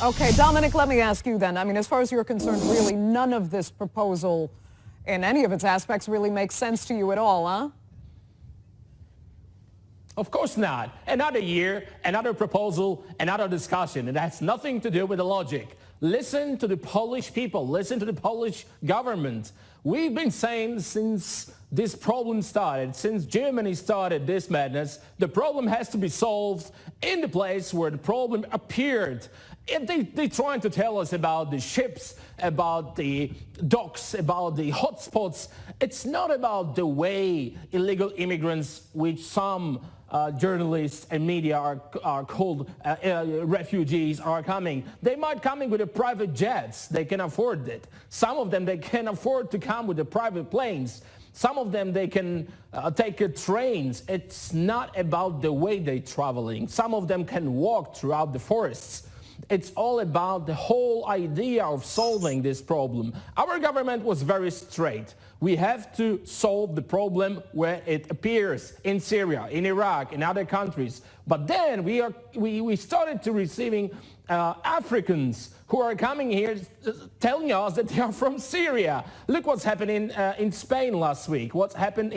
Okay, Dominic, let me ask you then. I mean, as far as you're concerned, really none of this proposal in any of its aspects really makes sense to you at all, huh? Of course not. Another year, another proposal, another discussion. It has nothing to do with the logic. Listen to the Polish people. Listen to the Polish government. We've been saying since this problem started, since Germany started this madness, the problem has to be solved in the place where the problem appeared. And they're trying to tell us about the ships, about the docks, about the hotspots. It's not about the way illegal immigrants, which some journalists and media are called refugees, are coming. They might come in with the private jets. They can afford it. Some of them, they can afford to come with the private planes. Some of them, they can take trains. It's not about the way they're traveling. Some of them can walk throughout the forests. It's all about the whole idea of solving this problem. Our government was very straight. We have to solve the problem where it appears, in Syria, in Iraq, in other countries. But then we started to receiving Africans who are coming here telling us that they are from Syria. Look what's happening in Spain last week, what's happened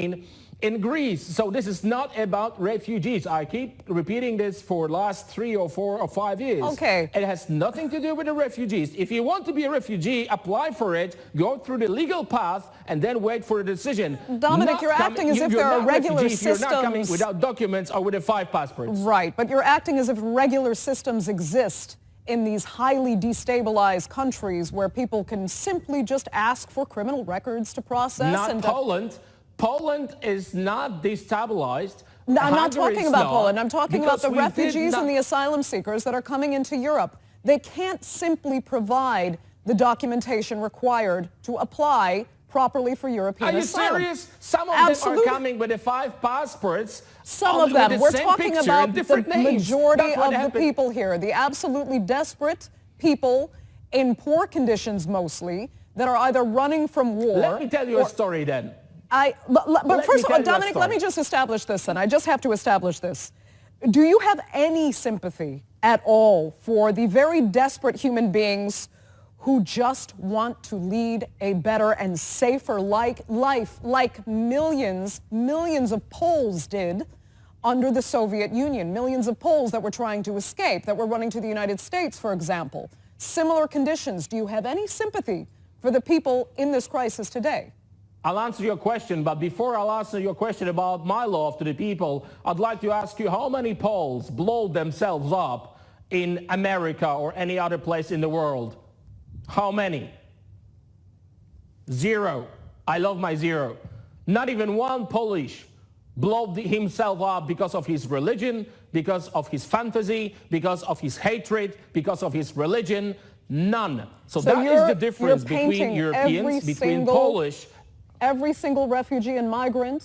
in Greece. So this is not about refugees. I keep repeating this for the last 3 or 4 or 5 years. Okay. It has nothing to do with the refugees. If you want to be a refugee, apply for it, go through the legal path, and then wait for a decision. Dominic, you're acting as if there are regular systems. You're not coming without documents or with the 5 passports. Right, but you're acting as if regular systems exist in these highly destabilized countries where people can simply just ask for criminal records to process. Not Poland. Poland is not destabilized. No, I'm not talking about Poland. I'm talking about the refugees and the asylum seekers that are coming into Europe. They can't simply provide the documentation required to apply properly for European asylum. Are you serious? Some of them are coming with the 5 passports. Some of them. We're talking about the majority of the people here, the absolutely desperate people in poor conditions mostly that are either running from war. Let me tell you a story then. But first of all, Dominic, let me just establish this then. I just have to establish this. Do you have any sympathy at all for the very desperate human beings who just want to lead a better and safer life like millions of Poles did under the Soviet Union? Millions of Poles that were trying to escape, that were running to the United States, for example. Similar conditions. Do you have any sympathy for the people in this crisis today? I'll answer your question, but before I'll answer your question about my love to the people, I'd like to ask you how many Poles blow themselves up in America or any other place in the world? How many? 0. I love my 0. Not even one Polish blew himself up because of his religion, because of his fantasy, because of his hatred, because of his religion. None. So that is the difference between Europeans, between Polish. Every single refugee and migrant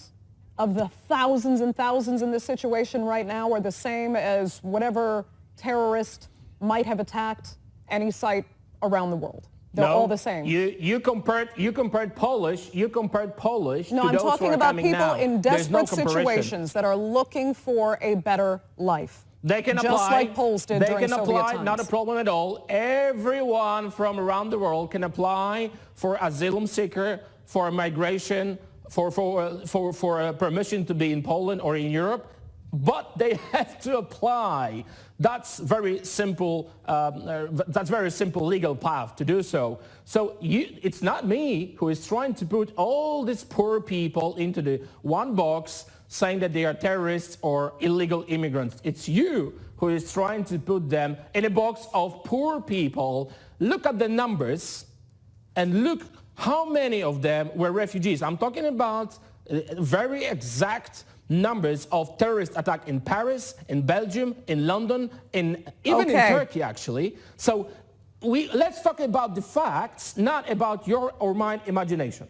of the thousands and thousands in this situation right now are the same as whatever terrorist might have attacked any site around the world. They're all the same. You compared Polish. No, I'm talking about people in desperate situations that are looking for a better life. They can apply. Just like Poles did during Soviet times. Not a problem at all. Everyone from around the world can apply for asylum seeker, for migration, for permission to be in Poland or in Europe, but they have to apply. That's very simple. That's very simple legal path to do so. So it's not me who is trying to put all these poor people into the one box, saying that they are terrorists or illegal immigrants. It's you who is trying to put them in a box of poor people. Look at the numbers and look how many of them were refugees. I'm talking about very exact numbers of terrorist attacks in Paris, in Belgium, in London, even in Turkey, actually. So let's talk about the facts, not about your or my imagination.